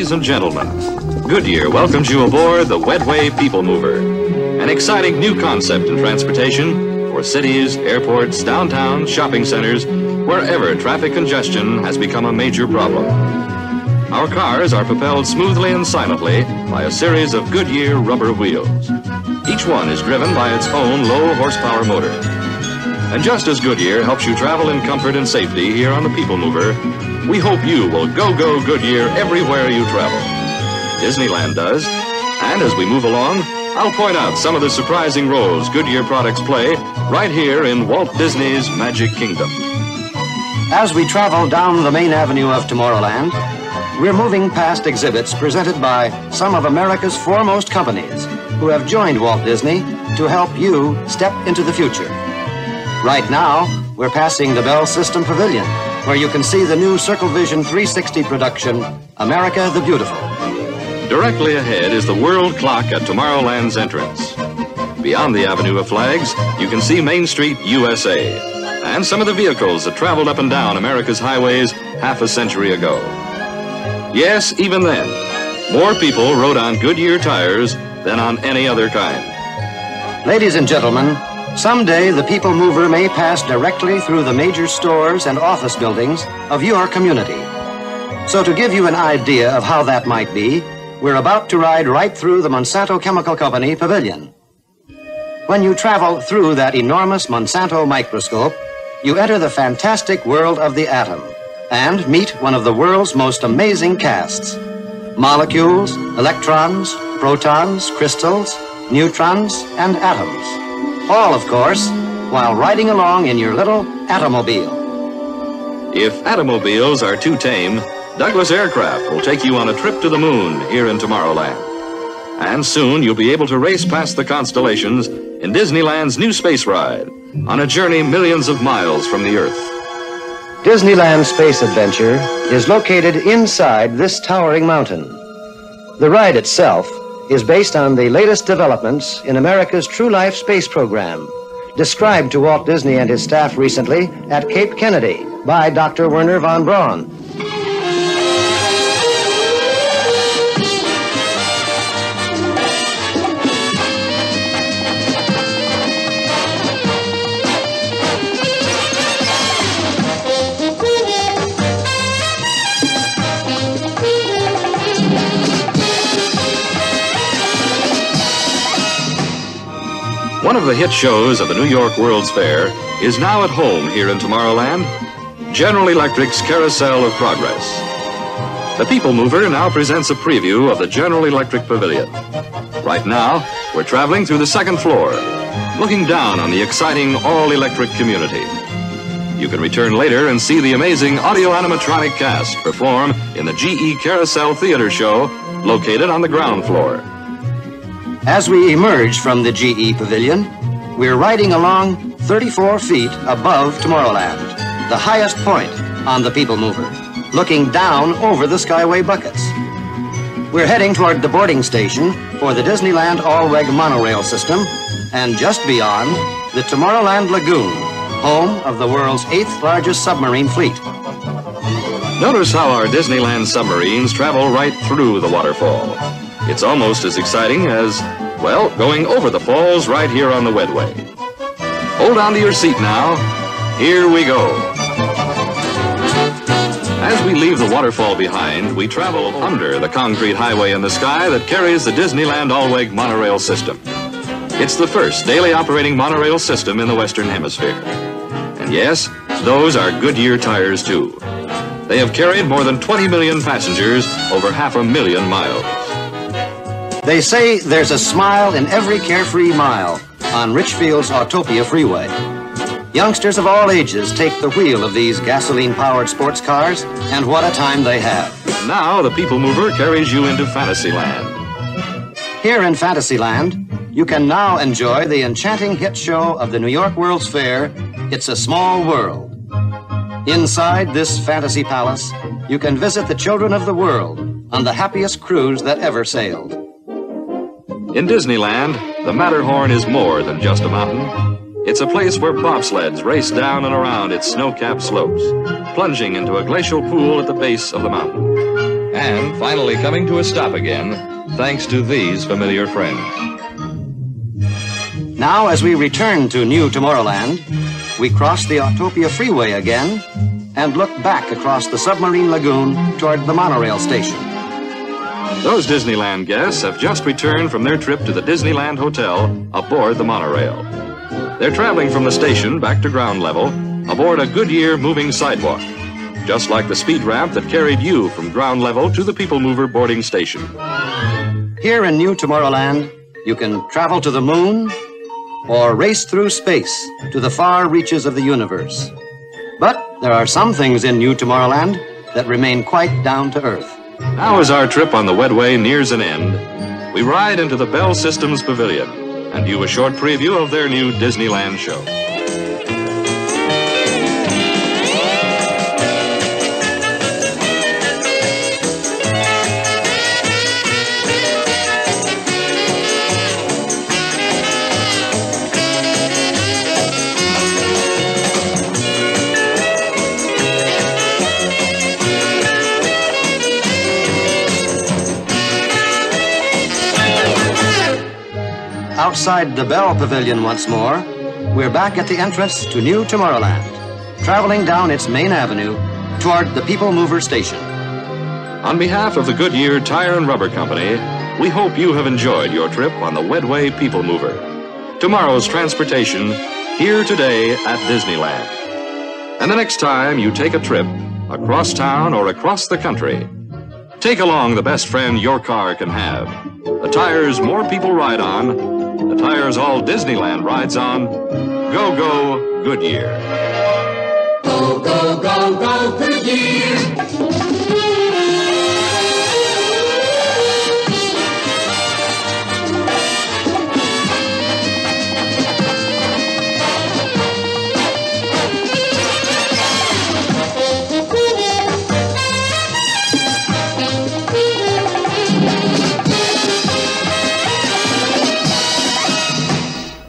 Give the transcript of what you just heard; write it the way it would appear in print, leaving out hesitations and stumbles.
Ladies and gentlemen, Goodyear welcomes you aboard the Wedway Peoplemover, an exciting new concept in transportation for cities, airports, downtown, shopping centers, wherever traffic congestion has become a major problem. Our cars are propelled smoothly and silently by a series of Goodyear rubber wheels. Each one is driven by its own low-horsepower motor. And just as Goodyear helps you travel in comfort and safety here on the Peoplemover, we hope you will go Goodyear everywhere you travel. Disneyland does. And as we move along, I'll point out some of the surprising roles Goodyear products play right here in Walt Disney's Magic Kingdom. As we travel down the main avenue of Tomorrowland, we're moving past exhibits presented by some of America's foremost companies who have joined Walt Disney to help you step into the future. Right now, we're passing the Bell System Pavilion, where you can see the new Circle Vision 360 production, America the Beautiful. Directly ahead is the world clock at Tomorrowland's entrance. Beyond the avenue of flags, you can see Main Street, USA, and some of the vehicles that traveled up and down America's highways half a century ago. Yes, even then, more people rode on Goodyear tires than on any other kind. Ladies and gentlemen, someday the Peoplemover may pass directly through the major stores and office buildings of your community. So to give you an idea of how that might be, we're about to ride right through the Monsanto Chemical Company Pavilion. When you travel through that enormous Monsanto microscope, you enter the fantastic world of the atom and meet one of the world's most amazing casts. Molecules, electrons, protons, crystals, neutrons, and atoms. All, of course, while riding along in your little atomobile. If automobiles are too tame, Douglas Aircraft will take you on a trip to the moon here in Tomorrowland. And soon you'll be able to race past the constellations in Disneyland's new space ride on a journey millions of miles from the Earth. Disneyland Space Adventure is located inside this towering mountain. The ride itself is based on the latest developments in America's True Life space program, described to Walt Disney and his staff recently at Cape Kennedy by Dr. Werner von Braun. One of the hit shows of the New York World's Fair is now at home here in Tomorrowland, General Electric's Carousel of Progress. The Peoplemover now presents a preview of the General Electric Pavilion. Right now, we're traveling through the second floor, looking down on the exciting all-electric community. You can return later and see the amazing audio-animatronic cast perform in the GE Carousel Theater Show located on the ground floor. As we emerge from the GE Pavilion, we're riding along 34 feet above Tomorrowland, the highest point on the Peoplemover, looking down over the Skyway buckets. We're heading toward the boarding station for the Disneyland all-reg monorail system, and just beyond, the Tomorrowland Lagoon, home of the world's 8th largest submarine fleet. Notice how our Disneyland submarines travel right through the waterfall. It's almost as exciting as, well, going over the falls right here on the Wedway. Hold on to your seat now. Here we go. As we leave the waterfall behind, we travel under the concrete highway in the sky that carries the Disneyland all-reg monorail system. It's the first daily operating monorail system in the Western Hemisphere. And yes, those are Goodyear tires, too. They have carried more than 20 million passengers over 500,000 miles. They say there's a smile in every carefree mile on Richfield's Autopia Freeway. Youngsters of all ages take the wheel of these gasoline-powered sports cars, and what a time they have. Now the Peoplemover carries you into Fantasyland. Here in Fantasyland, you can now enjoy the enchanting hit show of the New York World's Fair, It's a Small World. Inside this fantasy palace, you can visit the children of the world on the happiest cruise that ever sailed. In Disneyland, the Matterhorn is more than just a mountain. It's a place where bobsleds race down and around its snow-capped slopes, plunging into a glacial pool at the base of the mountain. and finally coming to a stop again, thanks to these familiar friends. Now, as we return to New Tomorrowland, we cross the Autopia Freeway again and look back across the submarine lagoon toward the monorail station. Those Disneyland guests have just returned from their trip to the Disneyland Hotel aboard the monorail. They're traveling from the station back to ground level aboard a Goodyear moving sidewalk, just like the speed ramp that carried you from ground level to the Peoplemover boarding station. Here in New Tomorrowland, you can travel to the moon or race through space to the far reaches of the universe. But there are some things in New Tomorrowland that remain quite down to earth. Now as our trip on the Wedway nears an end, we ride into the Bell Systems Pavilion and view a short preview of their new Disneyland show. Outside the Bell Pavilion once more, we're back at the entrance to New Tomorrowland, traveling down its main avenue toward the Peoplemover station. On behalf of the Goodyear Tire and Rubber Company, we hope you have enjoyed your trip on the Wedway Peoplemover. Tomorrow's transportation, here today at Disneyland. And the next time you take a trip across town or across the country, take along the best friend your car can have. The tires more people ride on, the tires all Disneyland rides on. Go, go, Goodyear. Go, go, go, go, Goodyear.